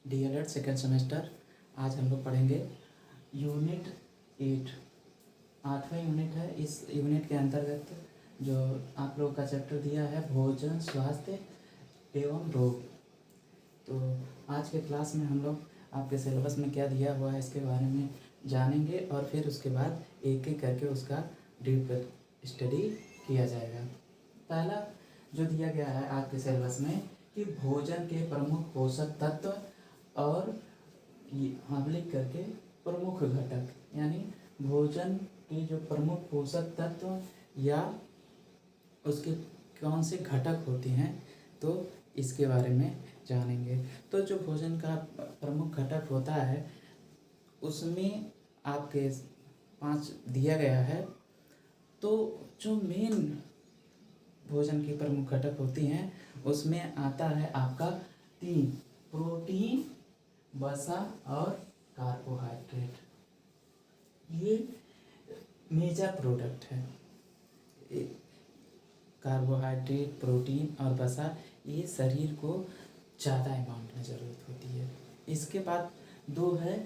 DElEd second semester. आज हम लोग पढ़ेंगे यूनिट 8, 8वां यूनिट है। इस यूनिट के अंतर्गत जो आप लोग का चैप्टर दिया है भोजन, स्वास्थ्य एवं रोग। तो आज के क्लास में हम लोग आपके सिलेबस में क्या दिया हुआ है इसके बारे में जानेंगे और फिर उसके बाद एक एक करके उसका डीप स्टडी किया जाएगा। पहला जो दिया गया है आपके सिलेबस में कि भोजन के प्रमुख पोषक तत्व और हम लिख करके प्रमुख घटक, यानी भोजन के जो प्रमुख पोषक तत्व या उसके कौन से घटक होते हैं तो इसके बारे में जानेंगे। तो जो भोजन का प्रमुख घटक होता है उसमें आपके 5 दिया गया है। तो जो मेन भोजन की प्रमुख घटक होती हैं उसमें आता है आपका 3, प्रोटीन, वसा और कार्बोहाइड्रेट। ये मेजर प्रोडक्ट है। कार्बोहाइड्रेट, प्रोटीन और वसा ये शरीर को ज़्यादा अमाउंट में ज़रूरत होती है। इसके बाद 2 है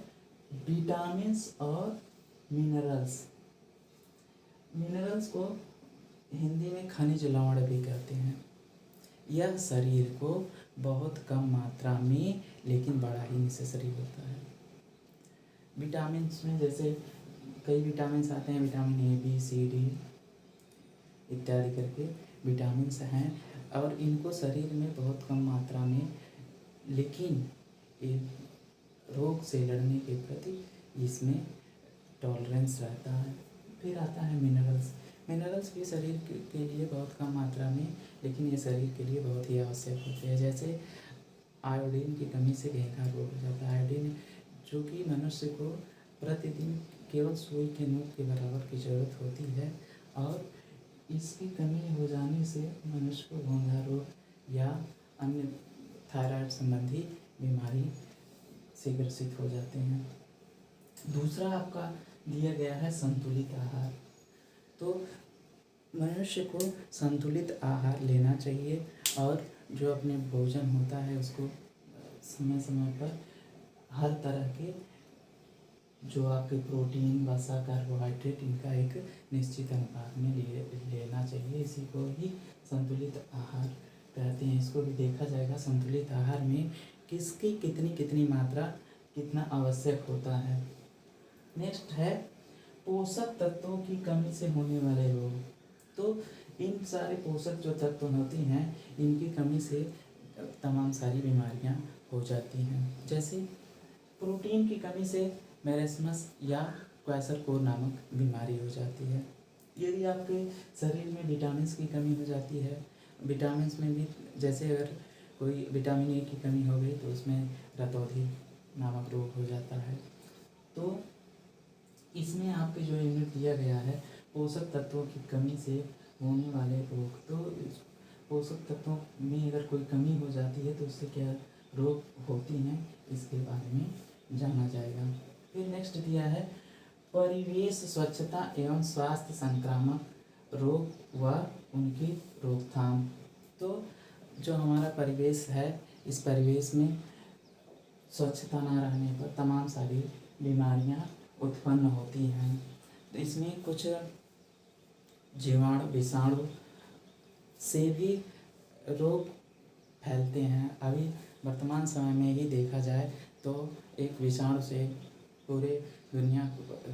विटामिन्स और मिनरल्स। मिनरल्स को हिंदी में खनिज लवण भी कहते हैं। यह शरीर को बहुत कम मात्रा में लेकिन बड़ा ही नेसेसरी होता है। विटामिन्स में जैसे कई विटामिन्स आते हैं, vitamin A, B, C, D इत्यादि करके विटामिन्स हैं और इनको शरीर में बहुत कम मात्रा में लेकिन ये रोग से लड़ने के प्रति इसमें टॉलरेंस रहता है। फिर आता है मिनरल्स। मिनरल्स भी शरीर के लिए बहुत कम मात्रा में लेकिन ये शरीर के लिए बहुत ही आवश्यक होते हैं। जैसे आयोडीन की कमी से घेंघा रोग हो जाता है। आयोडीन जो कि मनुष्य को प्रतिदिन केवल सुई के नोक के बराबर की ज़रूरत होती है और इसकी कमी हो जाने से मनुष्य को घेंघा रोग या अन्य थायराइड संबंधी बीमारी से ग्रसित हो जाते हैं। दूसरा आपका दिया गया है संतुलित आहार। तो मनुष्य को संतुलित आहार लेना चाहिए और जो अपने भोजन होता है उसको समय समय पर हर तरह के जो आपके प्रोटीन, वसा, कार्बोहाइड्रेट इनका एक निश्चित अनुपात में लेना चाहिए। इसी को ही संतुलित आहार कहते हैं। इसको भी देखा जाएगा संतुलित आहार में किसकी कितनी मात्रा कितना आवश्यक होता है। नेक्स्ट है पोषक तत्वों की कमी से होने वाले रोग। तो इन सारे पोषक जो तत्व होती हैं इनकी कमी से तमाम सारी बीमारियां हो जाती हैं। जैसे प्रोटीन की कमी से मैरेस्मस या क्वैसरकोर नामक बीमारी हो जाती है। यदि आपके शरीर में विटामिन्स की कमी हो जाती है, विटामिन्स में भी जैसे अगर कोई विटामिन ए की कमी हो गई तो उसमें रतौंधी नामक रोग हो जाता है। तो इसमें आपके जो यूनिट दिया गया है पोषक तत्वों की कमी से होने वाले रोग। तो पोषक तत्वों में अगर कोई कमी हो जाती है तो उससे क्या रोग होती हैं इसके बारे में जाना जाएगा। फिर नेक्स्ट दिया है परिवेश, स्वच्छता एवं स्वास्थ्य संक्रामक रोग व उनकी रोकथाम। तो जो हमारा परिवेश है इस परिवेश में स्वच्छता न रहने पर तमाम सारी बीमारियां उत्पन्न होती हैं। तो इसमें कुछ जीवाणु, विषाणु से भी रोग फैलते हैं। अभी वर्तमान समय में ही देखा जाए तो एक विषाणु से पूरे दुनिया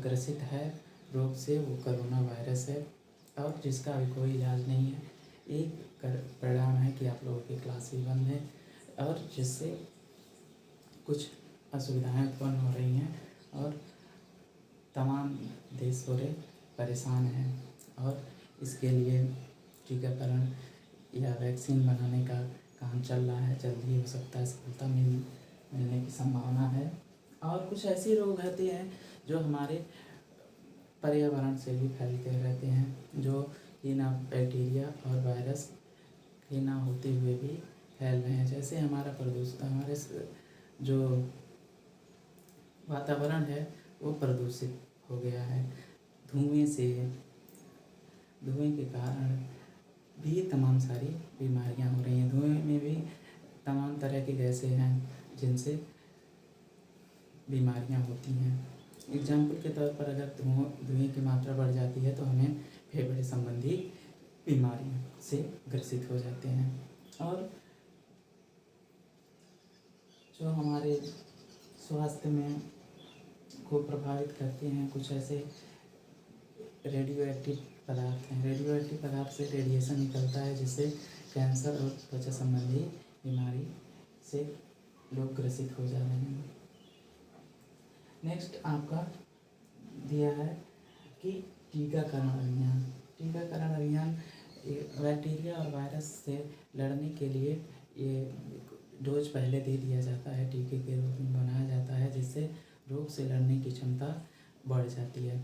ग्रसित है रोग से, वो कोरोना वायरस है और जिसका अभी कोई इलाज नहीं है। एक परिणाम है कि आप लोगों की क्लास भी बंद है और जिससे कुछ असुविधाएं उत्पन्न हो रही हैं और तमाम देश पूरे परेशान हैं और इसके लिए टीकाकरण या वैक्सीन बनाने का काम चल रहा है। जल्द ही हो सकता है सफलता मिलने की संभावना है। और कुछ ऐसे रोग होते हैं जो हमारे पर्यावरण से भी फैलते रहते हैं, जो कि ना बैक्टीरिया और वायरस के ना होते हुए भी फैल रहे हैं। जैसे हमारा प्रदूषण, हमारे जो वातावरण है वो प्रदूषित हो गया है। धुएं के कारण भी तमाम सारी बीमारियां हो रही हैं। धुएं में भी तमाम तरह की गैसें हैं जिनसे बीमारियां होती हैं। एग्जाम्पल के तौर पर अगर धुएं की मात्रा बढ़ जाती है तो हमें फेफड़े संबंधी बीमारियों से ग्रसित हो जाते हैं। और जो हमारे स्वास्थ्य में को प्रभावित करते हैं कुछ ऐसे रेडियो एक्टिव पदार्थ हैं। रेडियो एक्टिव पदार्थ से रेडिएशन निकलता है जिससे कैंसर और त्वचा संबंधी बीमारी से लोग ग्रसित हो जा रहे हैं। नेक्स्ट आपका दिया है कि टीकाकरण अभियान। टीकाकरण अभियान बैक्टीरिया और वायरस से लड़ने के लिए ये डोज पहले दे दिया जाता है, टीके के रूप में बनाया जाता है, जिससे रोग से लड़ने की क्षमता बढ़ जाती है।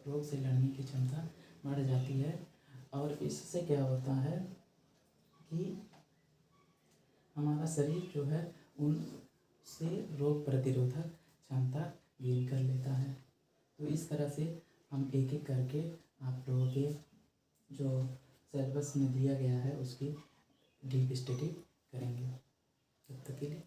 रोग से लड़ने की क्षमता बढ़ जाती है और इससे क्या होता है कि हमारा शरीर जो है उनसे रोग प्रतिरोधक क्षमता गेन कर लेता है। तो इस तरह से हम एक एक करके आप लोगों के जो सिलेबस में दिया गया है उसकी डीप स्टडी करेंगे। तब तक के लिए